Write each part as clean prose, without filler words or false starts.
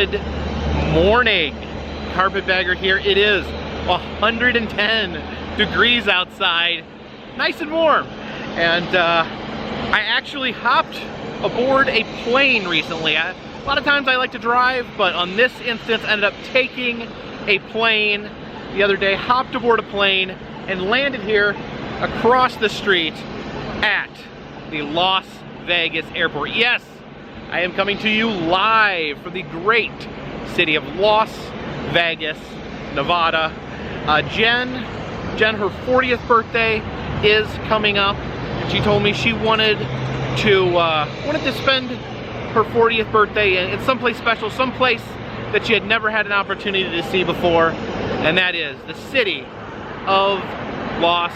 Good morning, Carpetbagger here. It is 110 degrees outside, nice and warm. And I actually hopped aboard a plane recently. A lot of times I like to drive, but on this instance I ended up taking a plane the other day, hopped aboard a plane and landed here across the street at the Las Vegas airport. Yes, I am coming to you live from the great city of Las Vegas, Nevada. Jen, her 40th birthday is coming up, and she told me she wanted to spend her 40th birthday in someplace special, someplace that she had never had an opportunity to see before, and that is the city of Las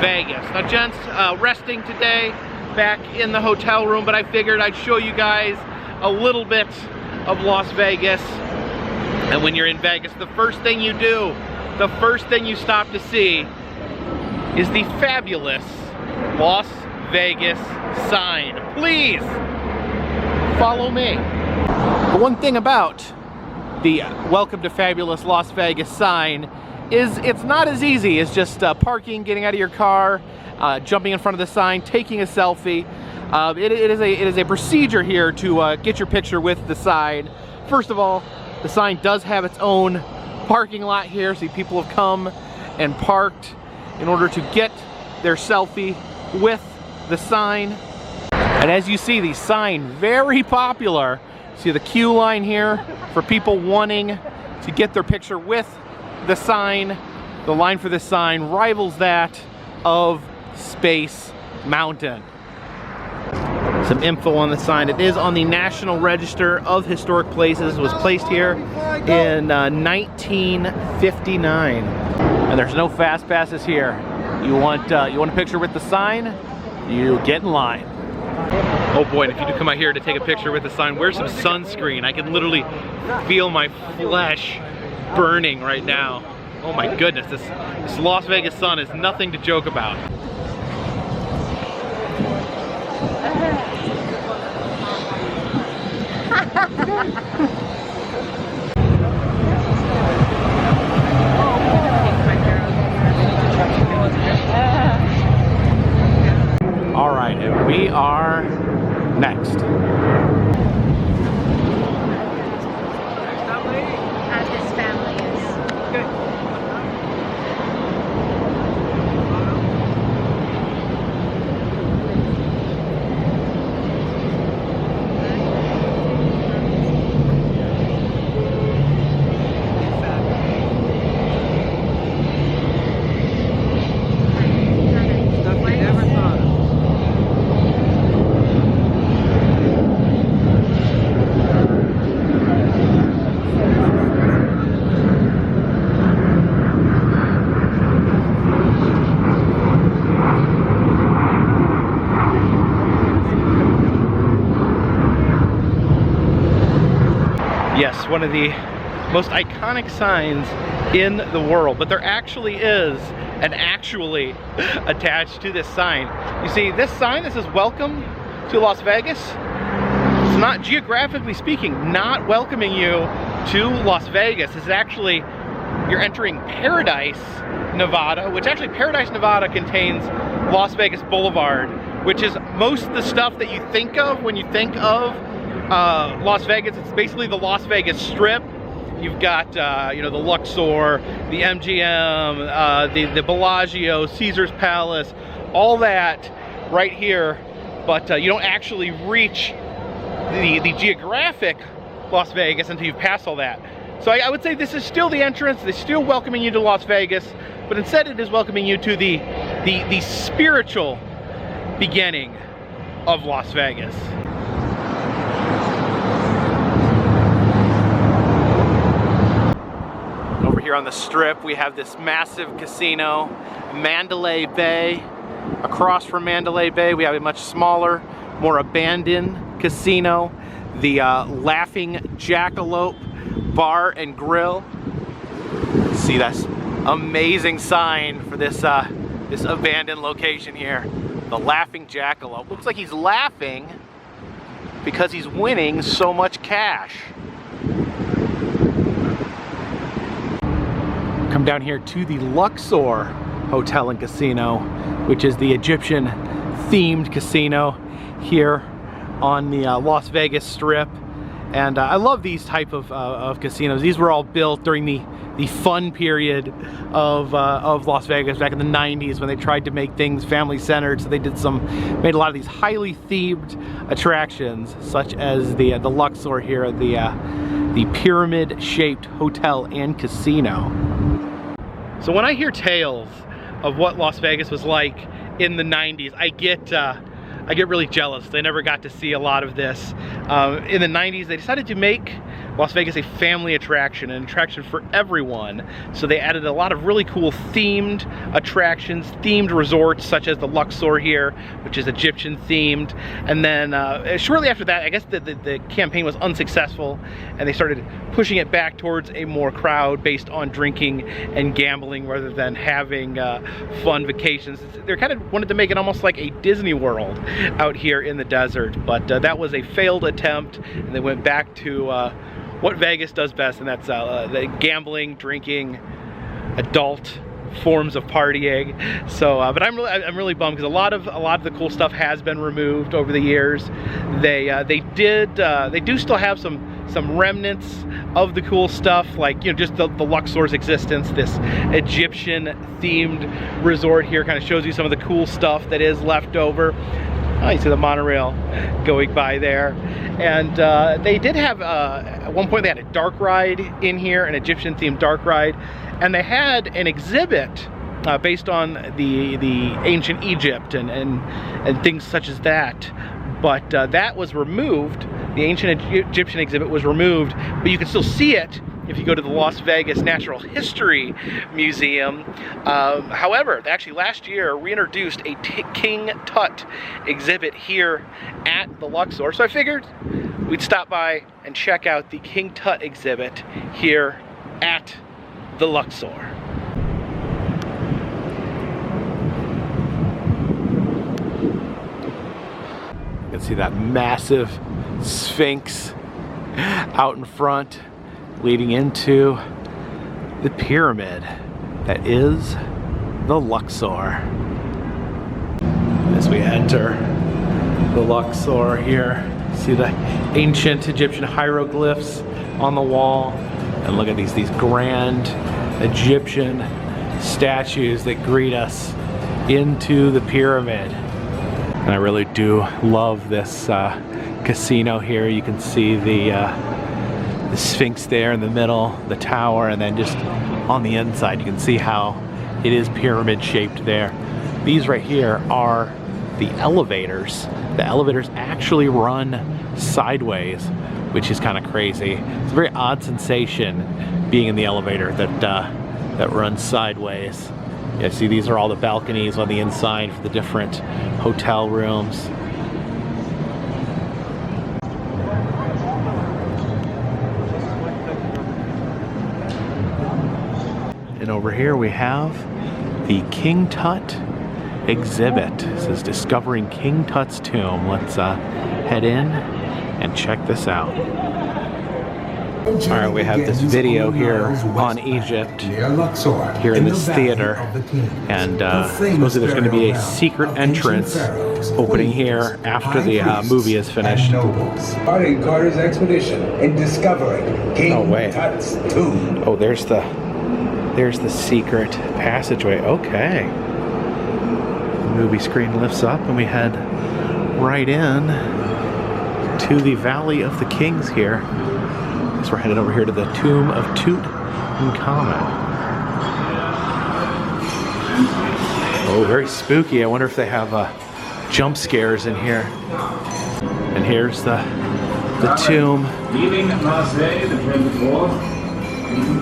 Vegas. Now Jen's resting today back in the hotel room, but I figured I'd show you guys a little bit of Las Vegas. And when you're in Vegas, the first thing you do, the first thing you stop to see is the fabulous Las Vegas sign. Please follow me. The one thing about the Welcome to Fabulous Las Vegas sign is it's not as easy as just parking, getting out of your car, jumping in front of the sign, taking a selfie. It is a procedure here to get your picture with the sign. First of all, the sign does have its own parking lot here, so people have come and parked in order to get their selfie with the sign. And as you see, the sign, very popular. See the queue line here for people wanting to get their picture with the sign. The line for this sign rivals that of Space Mountain. Some info on the sign. It is on the National Register of Historic Places. It was placed here in 1959. And there's no fast passes here. You want a picture with the sign? You get in line. Oh boy, and if you do come out here to take a picture with the sign, wear some sunscreen. I can literally feel my flesh burning right now. Oh my goodness, this Las Vegas sun is nothing to joke about. All right, and we are next. This family is good. Yes, one of the most iconic signs in the world, but there actually is an actually attached to this sign. You see, this sign that says welcome to Las Vegas, it's not, geographically speaking, not welcoming you to Las Vegas. It's actually, you're entering Paradise, Nevada, which actually Paradise, Nevada contains Las Vegas Boulevard, which is most of the stuff that you think of when you think of Las Vegas. It's basically the Las Vegas Strip. You've got you know, the Luxor, the MGM, the Bellagio, Caesar's Palace, all that right here, but you don't actually reach the geographic Las Vegas until you've passed all that. So I would say this is still the entrance. They're still welcoming you to Las Vegas, but instead it is welcoming you to the spiritual beginning of Las Vegas. Over here on the Strip, we have this massive casino, Mandalay Bay. Across from Mandalay Bay, we have a much smaller, more abandoned casino, the Laughing Jackalope Bar and Grill. See, that's amazing sign for this this abandoned location here. The Laughing Jackalope. Looks like he's laughing because he's winning so much cash. Come down here to the Luxor Hotel and Casino, which is the Egyptian themed casino here on the Las Vegas Strip. And I love these type of casinos. These were all built during the fun period of Las Vegas back in the 90s when they tried to make things family-centered. So they made a lot of these highly themed attractions, such as the Luxor here, the pyramid-shaped hotel and casino. So when I hear tales of what Las Vegas was like in the 90s, I get really jealous. They never got to see a lot of this. In the 90s, they decided to make Las Vegas a family attraction, an attraction for everyone. So they added a lot of really cool themed attractions, themed resorts, such as the Luxor here, which is Egyptian themed. And then shortly after that, I guess the campaign was unsuccessful, and they started pushing it back towards a more crowd based on drinking and gambling rather than having fun vacations. They kind of wanted to make it almost like a Disney World out here in the desert, but that was a failed attempt, and they went back to what Vegas does best, and that's the gambling, drinking, adult forms of partying. So, but I'm really bummed because a lot of the cool stuff has been removed over the years. They do still have some remnants of the cool stuff, like, you know, just the Luxor's existence. This Egyptian themed resort here kind of shows you some of the cool stuff that is left over. Oh, you see the monorail going by there. And they did have, at one point they had a dark ride in here, an Egyptian themed dark ride. And they had an exhibit based on the ancient Egypt and things such as that. But that was removed. The ancient Egyptian exhibit was removed, but you can still see it if you go to the Las Vegas Natural History Museum. However, actually last year reintroduced a King Tut exhibit here at the Luxor. So I figured we'd stop by and check out the King Tut exhibit here at the Luxor. You can see that massive Sphinx out in front, leading into the pyramid that is the Luxor. As we enter the Luxor here, see the ancient Egyptian hieroglyphs on the wall, and look at these grand Egyptian statues that greet us into the pyramid. And I really do love this casino here. You can see the Sphinx there in the middle, the tower, and then just on the inside you can see how it is pyramid shaped there. These right here are the elevators. The elevators actually run sideways, which is kind of crazy. It's a very odd sensation being in the elevator that runs sideways. Yeah, see, these are all the balconies on the inside for the different hotel rooms. And over here we have the King Tut exhibit. This is Discovering King Tut's Tomb. Let's head in and check this out. Alright, we have this video here on Egypt, here in this theater, and supposedly there's going to be a secret entrance opening here after the movie is finished. Starting Carter's expedition in discovering King Tut's tomb. Oh, there's the secret passageway. Okay. The movie screen lifts up and we head right in to the Valley of the Kings here. So we're headed over here to the tomb of Tut Oh, very spooky. I wonder if they have jump scares in here. And here's the tomb. Now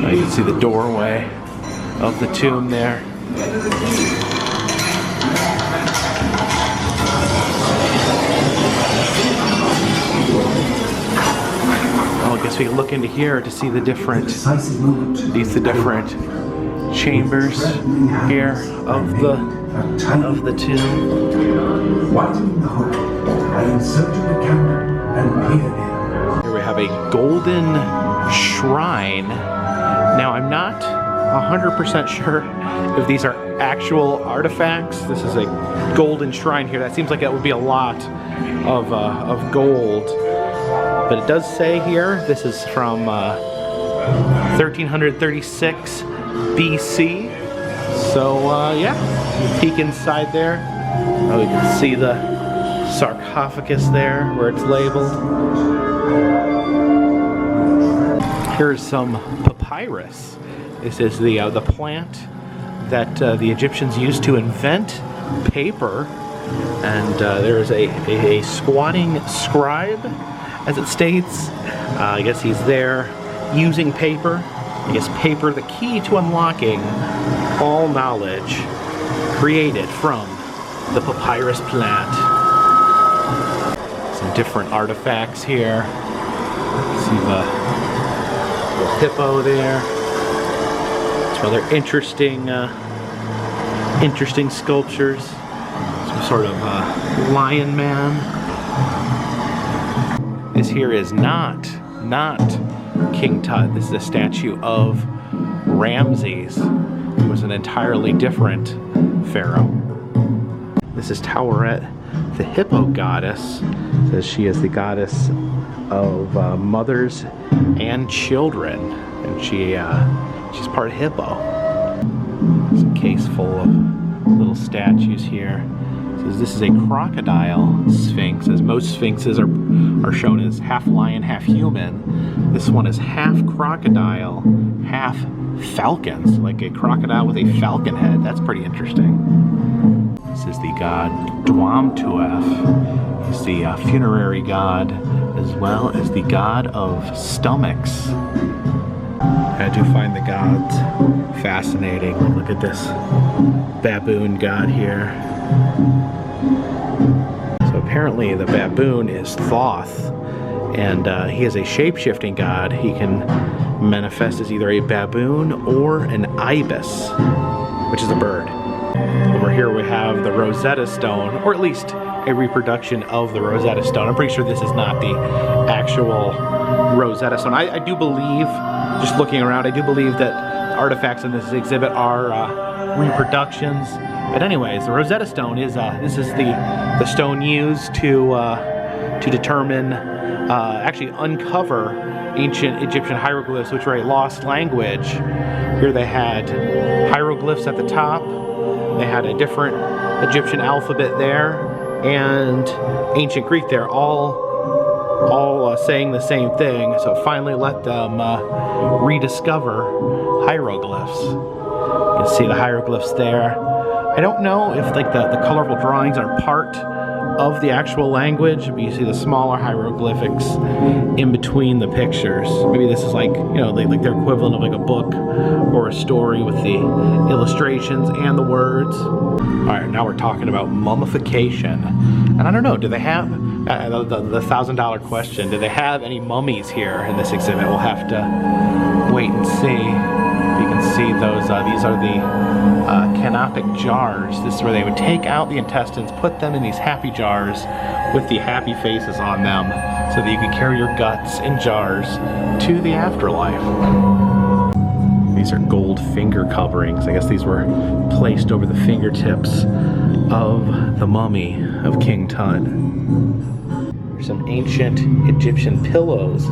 you can see the doorway of the tomb there. I guess we can look into here to see the different chambers here of the tomb. Here we have a golden shrine. Now I'm not 100% sure if these are actual artifacts. This is a golden shrine here. That seems like it would be a lot of gold. But it does say here, this is from 1336 BC. So yeah, peek inside there. Oh, you can see the sarcophagus there where it's labeled. Here's some papyrus. This is the plant that the Egyptians used to invent paper. And there is a squatting scribe, as it states. I guess he's there using paper. I guess paper, the key to unlocking all knowledge created from the papyrus plant. Some different artifacts here. See the little hippo there. Some other interesting sculptures. Some sort of lion man. This here is not King Tut. This is a statue of Ramses, who was an entirely different pharaoh. This is Taweret, the hippo goddess. It says she is the goddess of mothers and children, and she's part hippo. There's a case full of little statues here. It says this is a crocodile sphinx, as most sphinxes are shown as half lion, half human. This one is half crocodile, half falcons, like a crocodile with a falcon head. That's pretty interesting. This is the god Dwamtuef. He's the funerary god, as well as the god of stomachs. I do find the gods fascinating. Look at this baboon god here. So apparently the baboon is Thoth, and he is a shape-shifting god. He can manifest as either a baboon or an ibis, which is a bird. Over here we have the Rosetta Stone, or at least a reproduction of the Rosetta Stone. I'm pretty sure this is not the actual Rosetta Stone. I do believe, just looking around, I do believe that artifacts in this exhibit are reproductions. But anyways, the Rosetta Stone is this is the stone used to determine, actually uncover ancient Egyptian hieroglyphs, which were a lost language. Here they had hieroglyphs at the top. They had a different Egyptian alphabet there, and ancient Greek there, all saying the same thing. So it finally let them rediscover hieroglyphs. You can see the hieroglyphs there. I don't know if like the colorful drawings are part of the actual language, but you see the smaller hieroglyphics in between the pictures. Maybe this is like, you know, like their equivalent of like a book or a story with the illustrations and the words. All right, now we're talking about mummification. And I don't know, do they have, the $1,000 question, do they have any mummies here in this exhibit? We'll have to wait and see. You can see those, these are the canopic jars. This is where they would take out the intestines, put them in these happy jars with the happy faces on them, so that you could carry your guts in jars to the afterlife. These are gold finger coverings. I guess these were placed over the fingertips of the mummy of King Tut. There's some ancient Egyptian pillows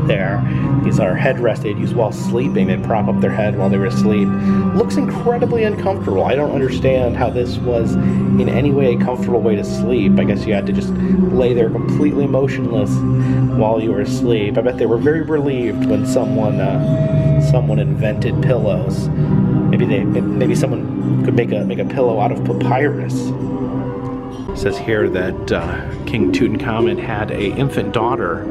there. These are headrests they'd use while sleeping. They'd prop up their head while they were asleep. Looks incredibly uncomfortable. I don't understand how this was in any way a comfortable way to sleep. I guess you had to just lay there completely motionless while you were asleep. I bet they were very relieved when someone invented pillows. Maybe someone could make a pillow out of papyrus. It says here that King Tutankhamun had an infant daughter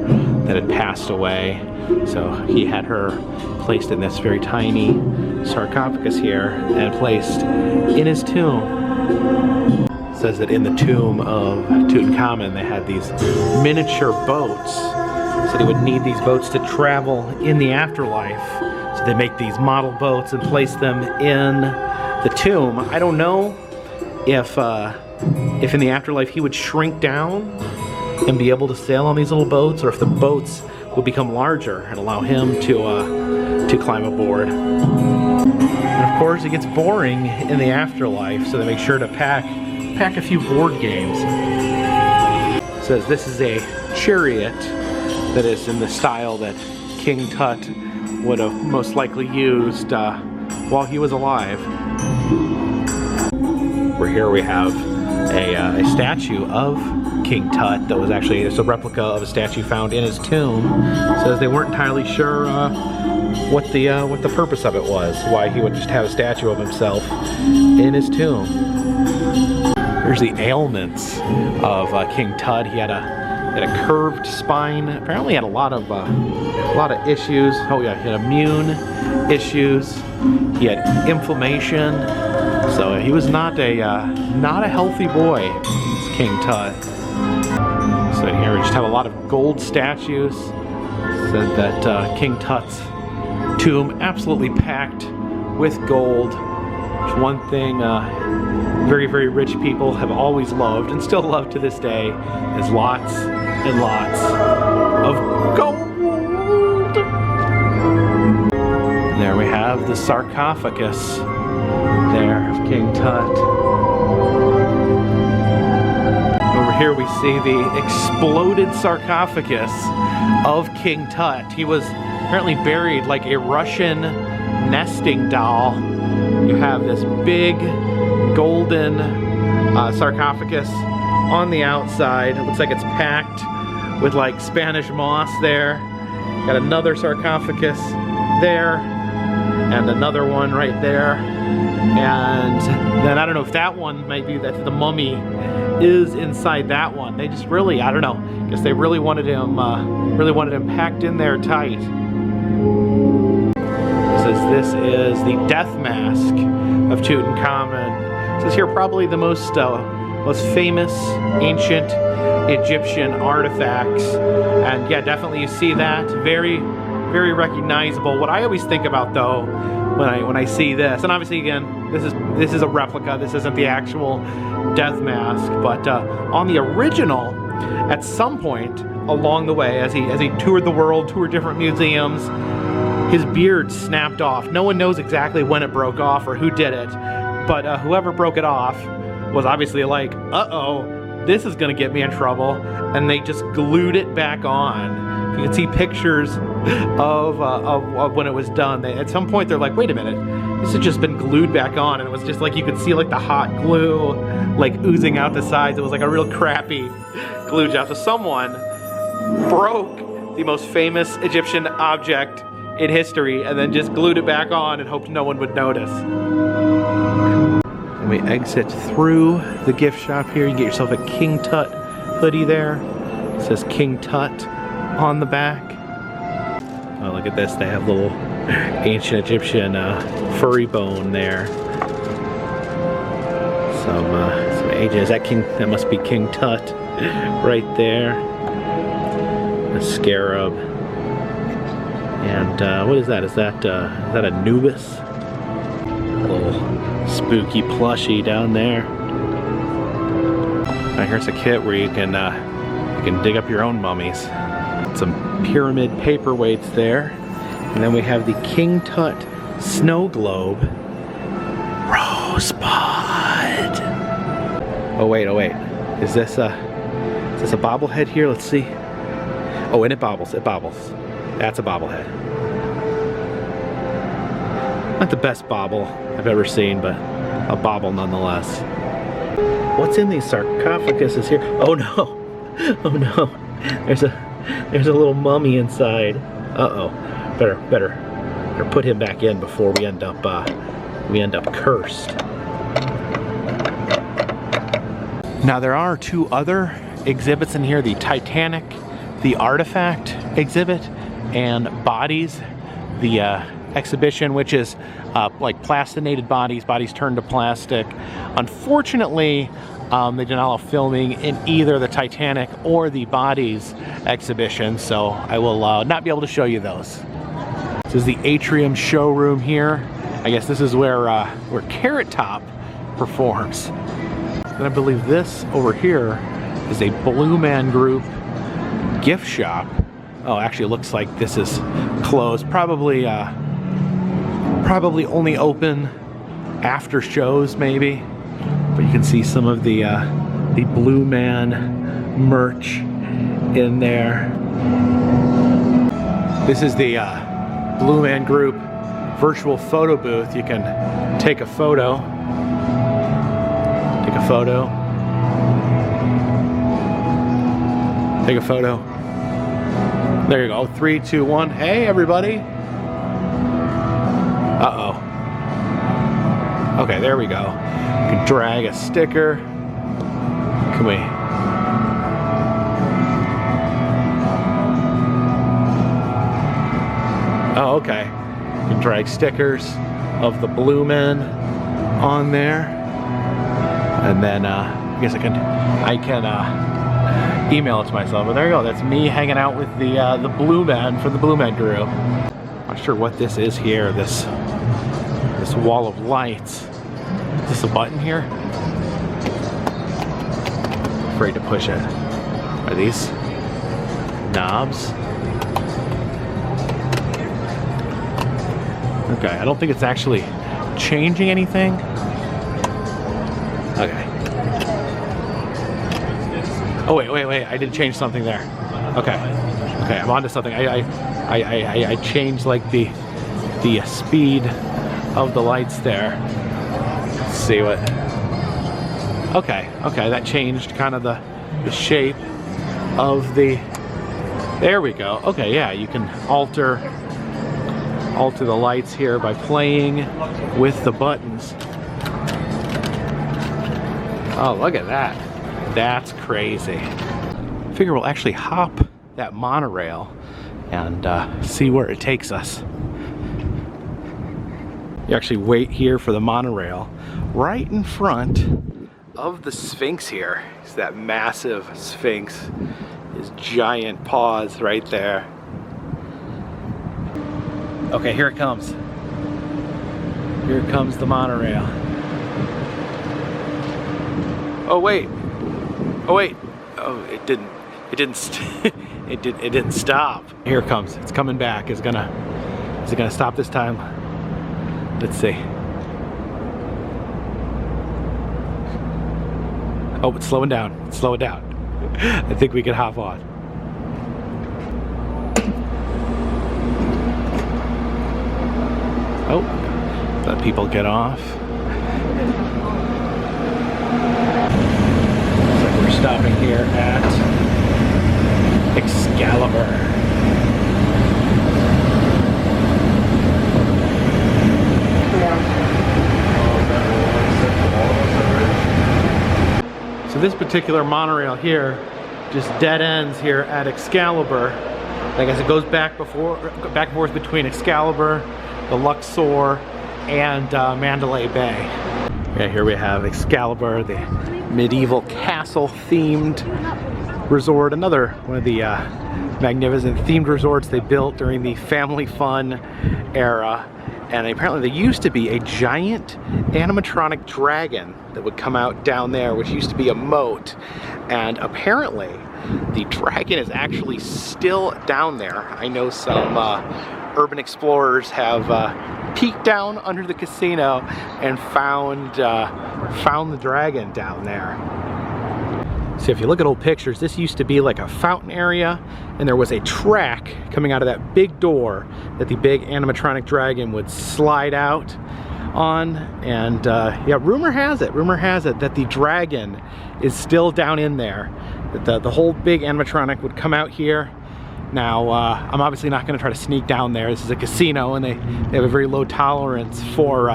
that had passed away, so he had her placed in this very tiny sarcophagus here and placed in his tomb. It says that in the tomb of Tutankhamun they had these miniature boats, so they would need these boats to travel in the afterlife. So they make these model boats and place them in the tomb. I don't know if in the afterlife he would shrink down and be able to sail on these little boats, or if the boats would become larger and allow him to climb aboard. And of course, it gets boring in the afterlife, so they make sure to pack a few board games. It says this is a chariot that is in the style that King Tut would have most likely used while he was alive. We're here, we have a statue of King Tut that was actually, it's a replica of a statue found in his tomb. It says they weren't entirely sure what the purpose of it was, why he would just have a statue of himself in his tomb. Here's the ailments of King Tut. He had a curved spine. Apparently, he had a lot of issues. Oh yeah, he had immune issues. He had inflammation. So he was not a healthy boy, King Tut. So here we just have a lot of gold statues. Said that King Tut's tomb absolutely packed with gold. Which one thing very, very rich people have always loved and still love to this day is lots and lots of gold. And there we have the sarcophagus there of King Tut. Over here we see the exploded sarcophagus of King Tut. He was apparently buried like a Russian nesting doll. You have this big golden sarcophagus on the outside. It looks like it's packed with like Spanish moss there. Got another sarcophagus there and another one right there. And then I don't know if that one might be that the mummy is inside that one. They just really, I don't know, I guess they really wanted him packed in there tight. It says this is the death mask of Tutankhamun. It says here probably the most famous ancient Egyptian artifacts. And yeah, definitely you see that. Very, very recognizable. What I always think about though, when I see this, and obviously again, this is a replica, this isn't the actual death mask, but on the original, at some point along the way, as he toured the world, toured different museums, his beard snapped off. No one knows exactly when it broke off or who did it, but whoever broke it off was obviously like, uh-oh, this is gonna get me in trouble, and they just glued it back on. You can see pictures of when it was done. At some point they're like, wait a minute, this has just been glued back on, and it was just like you could see like the hot glue like oozing out the sides. It was like a real crappy glue job. So someone broke the most famous Egyptian object in history and then just glued it back on and hoped no one would notice. And we exit through the gift shop here. You get yourself a King Tut hoodie there. It says King Tut on the back. Oh, look at this. They have little ancient Egyptian furry bone there. Some ages. That must be King Tut right there. A scarab. And what is that? Is that Anubis? A little spooky plushie down there. Now here's a kit where you can dig up your own mummies. Some pyramid paperweights there. And then we have the King Tut snow globe. Rosebud. Oh wait. Is this a bobblehead here? Let's see. Oh, and it bobbles. That's a bobblehead. Not the best bobble I've ever seen, but a bobble nonetheless. What's in these sarcophaguses here? Oh no. Oh no. There's a little mummy inside. Uh-oh. Better put him back in before we end up cursed. Now there are two other exhibits in here, the Titanic, the Artifact exhibit, and Bodies, the exhibition, which is like plastinated bodies turned to plastic. Unfortunately, they did not allow filming in either the Titanic or the Bodies exhibition, so I will not be able to show you those. This is the Atrium showroom here. I guess this is where Carrot Top performs. And I believe this over here is a Blue Man Group gift shop. Oh, actually it looks like this is closed. Probably probably only open after shows, maybe. But you can see some of the Blue Man merch in there. This is the Blue Man Group virtual photo booth. You can take a photo. Take a photo. Take a photo. There you go. 3, 2, 1. Hey, everybody. Uh-oh. Okay, there we go. You can drag a sticker. Can we? Oh, okay. You can drag stickers of the Blue Men on there. And then, I guess I can email it to myself. But there you go. That's me hanging out with the Blue Men from the Blue Men Group. Not sure what this is here. This wall of lights. Is this a button here? Afraid to push it. Are these knobs? Okay, I don't think it's actually changing anything. Okay. Oh wait, I did change something there. Okay, I'm onto something. I changed like the speed of the lights there. Let's see what. Okay, that changed kind of the shape of the. There we go. Okay, yeah, you can alter the lights here by playing with the buttons. Oh, look at that. That's crazy. I figure we'll actually hop that monorail and see where it takes us. You actually wait here for the monorail right in front of the Sphinx here. It's that massive Sphinx. His giant paws right there. Okay, here it comes. Here comes the monorail. Oh wait. Oh, it didn't stop. Here it comes. It's coming back. Is it gonna stop this time? Let's see. Oh, it's slowing down. It's slowing down. I think we can hop on. Oh, let people get off. Looks like we're stopping here at Excalibur. So this particular monorail here just dead ends here at Excalibur. I guess it goes back and forth between Excalibur, the Luxor, and Mandalay Bay. Yeah, here we have Excalibur, the medieval castle-themed resort. Another one of the magnificent themed resorts they built during the family fun era. And apparently there used to be a giant animatronic dragon that would come out down there, which used to be a moat. And apparently the dragon is actually still down there. I know some urban explorers have peeked down under the casino and found the dragon down there. So if you look at old pictures, this used to be like a fountain area, and there was a track coming out of that big door that the big animatronic dragon would slide out on. And yeah, rumor has it that the dragon is still down in there, that the whole big animatronic would come out here. Now, I'm obviously not going to try to sneak down there. This is a casino, and they have a very low tolerance for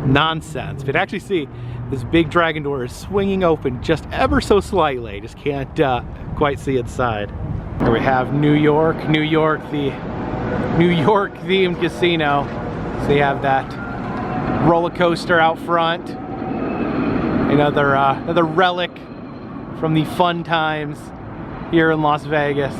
nonsense. But actually see, this big dragon door is swinging open just ever so slightly. Just can't quite see inside. Here we have New York, the New York themed casino. So you have that roller coaster out front. Another relic from the fun times here in Las Vegas.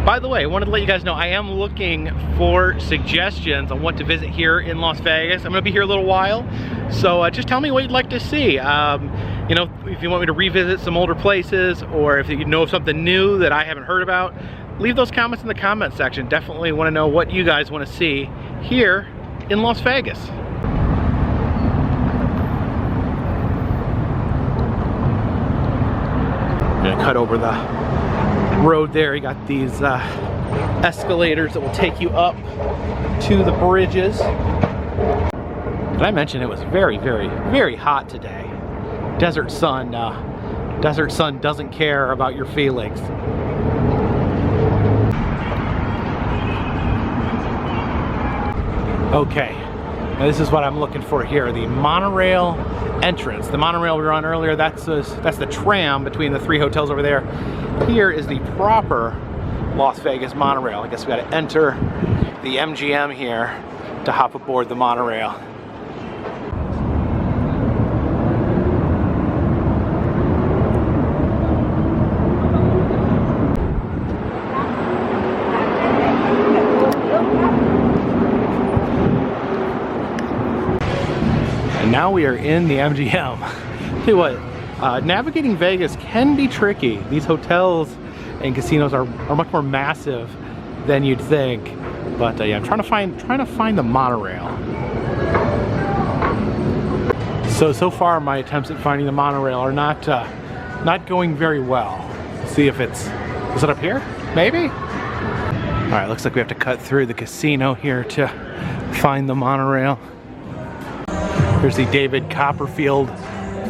By the way, I wanted to let you guys know I am looking for suggestions on what to visit here in Las Vegas. I'm going to be here a little while, so just tell me what you'd like to see. You know, if you want me to revisit some older places, or if you know of something new that I haven't heard about, leave those comments in the comment section. Definitely want to know what you guys want to see here in Las Vegas. I'm gonna cut over the road there. You got these escalators that will take you up to the bridges. Did I mention it was very, very, very hot today? Desert sun doesn't care about your feelings. Okay, now this is what I'm looking for here, the monorail entrance. The monorail we were on earlier, that's the tram between the 3 hotels over there. Here is the proper Las Vegas monorail. I guess we gotta enter the MGM here to hop aboard the monorail. Now we are in the MGM. Tell you what, navigating Vegas can be tricky. These hotels and casinos are much more massive than you'd think. But yeah, I'm trying to find the monorail. So far, my attempts at finding the monorail are not going very well. Let's see if is it up here? Maybe. All right, looks like we have to cut through the casino here to find the monorail. Here's the David Copperfield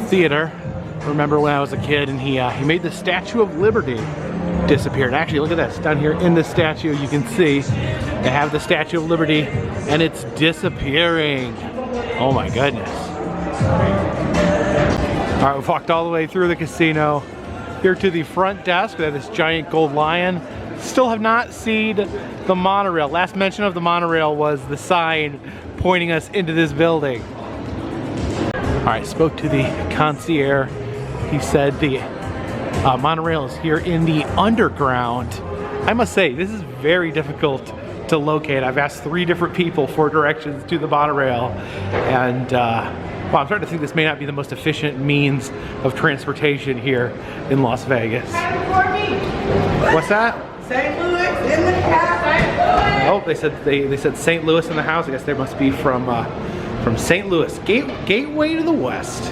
Theater. Remember when I was a kid and he made the Statue of Liberty disappear. And actually, look at this. Down here in the statue, you can see they have the Statue of Liberty and it's disappearing. Oh my goodness. All right, we've walked all the way through the casino here to the front desk. We have this giant gold lion. Still have not seen the monorail. Last mention of the monorail was the sign pointing us into this building. All right, spoke to the concierge. He said the monorail is here in the underground. I must say, this is very difficult to locate. I've asked 3 different people for directions to the monorail, and well, I'm starting to think this may not be the most efficient means of transportation here in Las Vegas. What's that? St. Louis in the house. Oh, they said St. Louis in the house. I guess they must be from St. Louis, gateway to the west.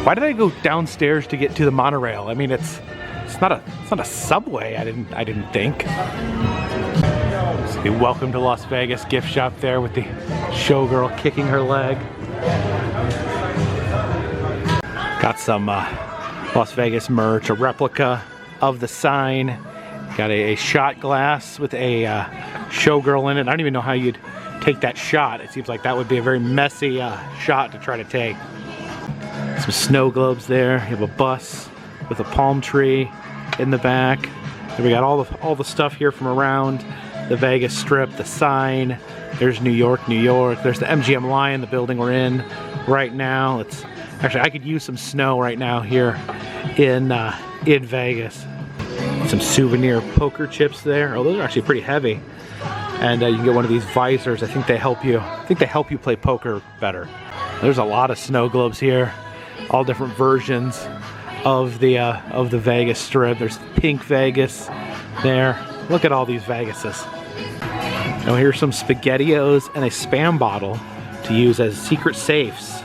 Why did I go downstairs to get to the monorail? I mean, it's not a subway. I didn't think. See, welcome to Las Vegas gift shop there with the showgirl kicking her leg. Got some Las Vegas merch, a replica of the sign. Got a shot glass with a showgirl in it. I don't even know how you'd take that shot. It seems like that would be a very messy shot to try to take. Some snow globes there. You have a bus with a palm tree in the back. And we got all the stuff here from around the Vegas Strip, the sign. There's New York, New York. There's the MGM Lion, the building we're in right now. Actually, I could use some snow right now here in Vegas. Some souvenir poker chips there. Oh, those are actually pretty heavy. And you can get one of these visors. I think they help you play poker better. There's a lot of snow globes here, all different versions of the Vegas Strip. There's pink Vegas there. Look at all these Vegases. Now here's some SpaghettiOs and a Spam bottle to use as secret safes.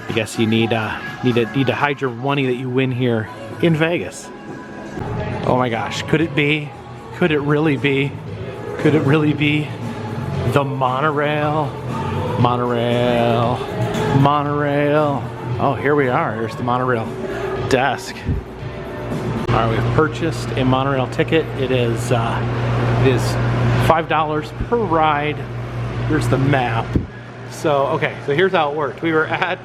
I guess you need to hide your money that you win here in Vegas. Oh my gosh, could it be? Could it really be? Could it really be the monorail? Monorail, monorail. Oh, here we are. Here's the monorail desk. All right, we've purchased a monorail ticket. It is $5 per ride. Here's the map. So, okay, so here's how it worked. We were at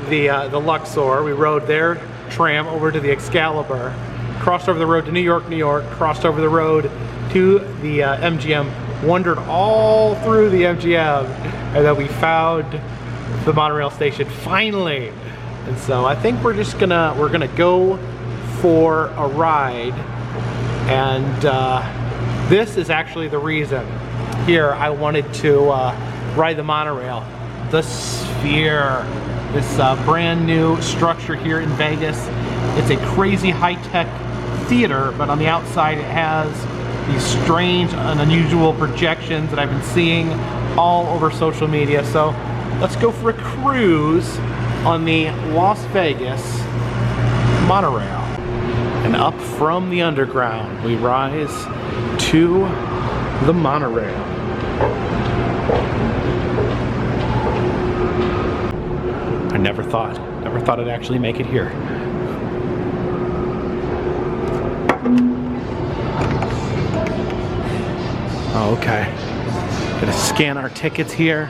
the Luxor. We rode their tram over to the Excalibur, crossed over the road to New York, New York, crossed over the road to the MGM, wandered all through the MGM, and then we found the monorail station finally. And so I think we're gonna go for a ride, and this is actually the reason here I wanted to ride the monorail. The Sphere, this brand new structure here in Vegas. It's a crazy high-tech theater, but on the outside it has these strange and unusual projections that I've been seeing all over social media. So let's go for a cruise on the Las Vegas Monorail. And up from the underground, we rise to the monorail. I never thought I'd actually make it here. Oh, okay. Gonna scan our tickets here.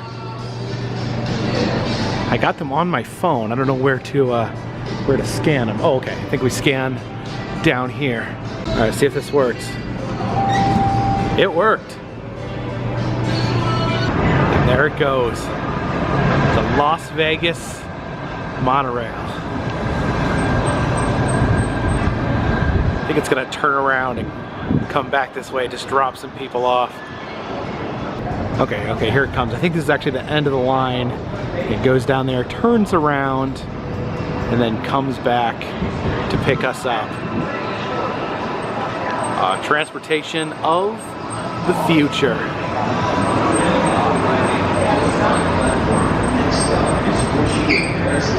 I got them on my phone. I don't know where to scan them. Oh, okay. I think we scan down here. All right, see if this works. It worked. And there it goes. The Las Vegas Monorail. I think it's gonna turn around and come back this way, just drop some people off. Okay, here it comes. I think this is actually the end of the line. It goes down there, turns around, and then comes back to pick us up. Transportation of the future.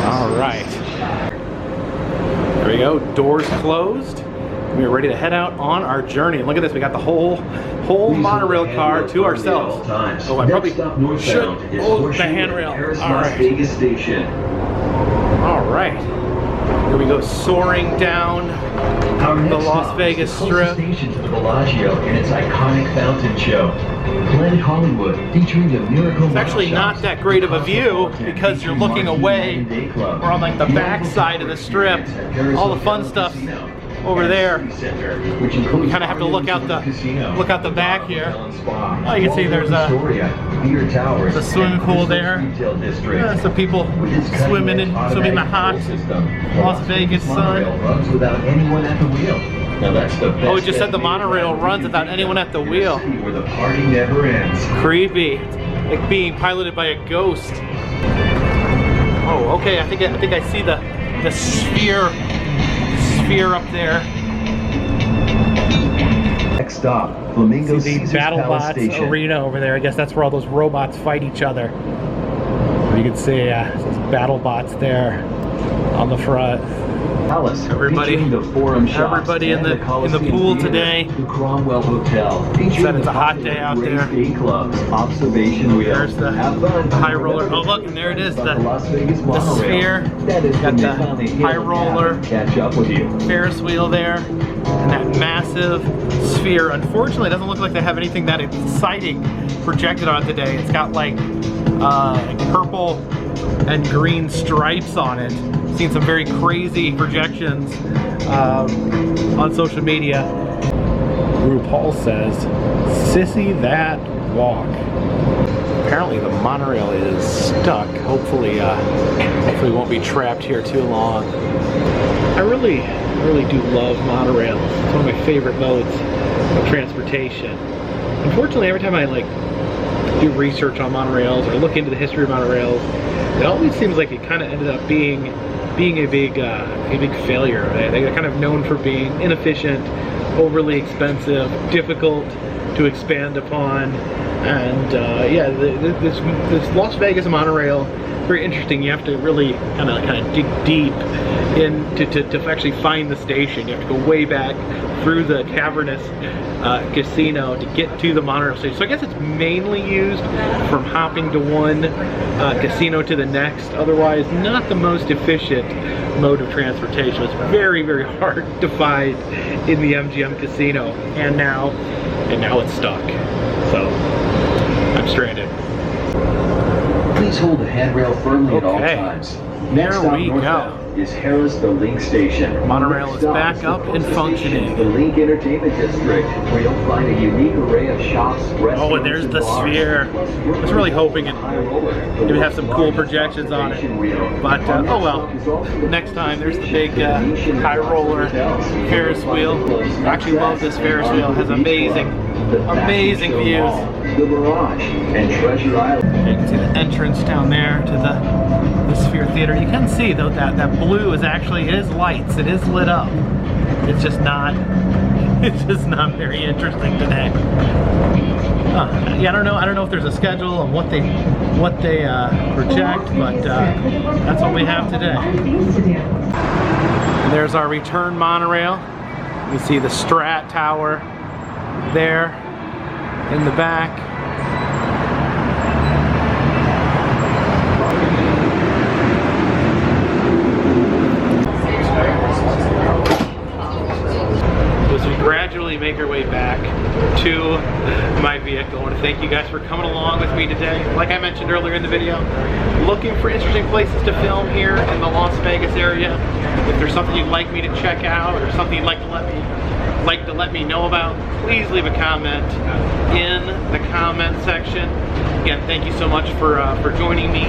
All right. There we go, doors closed. We're ready to head out on our journey. Look at this, we got the whole monorail car to ourselves. Oh, I probably should hold the handrail. All right. All right. Here we go, soaring down the Las Vegas Strip. Station to the Bellagio in its iconic fountain show. Planet Hollywood, featuring the miracle. It's actually not that great of a view because you're looking away. We're on like the back side of the strip. All the fun stuff over there. We kind of have to look out the back here. Oh, you can see there's a swimming pool there. Some people swimming in the hot Las Vegas sun. Oh, we just said the monorail runs without anyone at the wheel. Creepy. Like being piloted by a ghost. Oh, okay. I think I see the sphere up there. Next stop, Flamingo See the BattleBots arena over there. I guess that's where all those robots fight each other. You can see those BattleBots there on the front. Everybody in the pool today. The Cromwell Hotel. Said it's a hot day out there. There's the high roller. Oh look, and there it is, the sphere. Got the high roller Ferris wheel there, and that massive sphere. Unfortunately, it doesn't look like they have anything that exciting projected on it today. It's got like purple and green stripes on it. Seen some very crazy projections on social media. RuPaul says, "Sissy that walk." Apparently the monorail is stuck. Hopefully we won't be trapped here too long. I really do love monorails. It's one of my favorite modes of transportation. Unfortunately, every time I do research on monorails or look into the history of monorails, it always seems like it kind of ended up being a big failure. They're kind of known for being inefficient, overly expensive, difficult to expand upon, and yeah, this Las Vegas monorail, very interesting. You have to really kind of dig deep in to actually find the station. You have to go way back through the cavernous casino to get to the monorail station. So I guess it's mainly used from hopping to one casino to the next. Otherwise, not the most efficient mode of transportation. It's very, very hard to find in the MGM casino, and now it's stuck. So I'm stranded. Please hold the handrail firmly at all times. Next There we go. Is Harris the Link Station. Monorail is back up and functioning. The Link Entertainment District, where you'll find a unique array of shops, restaurants, oh, and there's the sphere. I was really hoping it would have some cool projections on it, but oh well. Next time, there's the big high roller Ferris wheel. I actually love this Ferris wheel. It has amazing views. The Mirage and Treasure Island. You can see the entrance down there to the sphere. theater. You can see though that blue is actually, it is lights, it is lit up. It's just not very interesting today. Yeah, I don't know if there's a schedule of what they project, but that's what we have today. And there's our return monorail. You see the Strat Tower there in the back. As we gradually make our way back to my vehicle, I want to thank you guys for coming along with me today. Like I mentioned earlier in the video, looking for interesting places to film here in the Las Vegas area. If there's something you'd like me to check out or something you'd like to let me know about, please leave a comment in the comment section. Again, thank you so much for joining me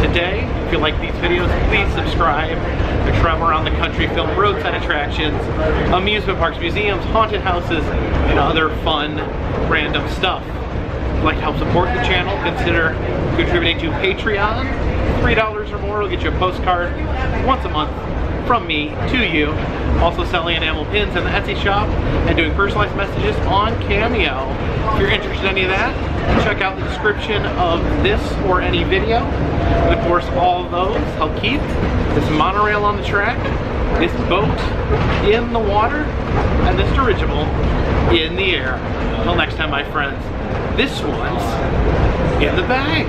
today. If you like these videos, please subscribe. I travel around the country, film roadside attractions, amusement parks, museums, haunted houses, and other fun, random stuff. If you'd like to help support the channel, consider contributing to Patreon. $3 or more will get you a postcard once a month from me to you. Also selling enamel pins in the Etsy shop and doing personalized messages on Cameo. If you're interested in any of that, check out the description of this or any video. And of course, all of those help keep this monorail on the track, this boat in the water, and this dirigible in the air. Until next time, my friends, this one's in the bag.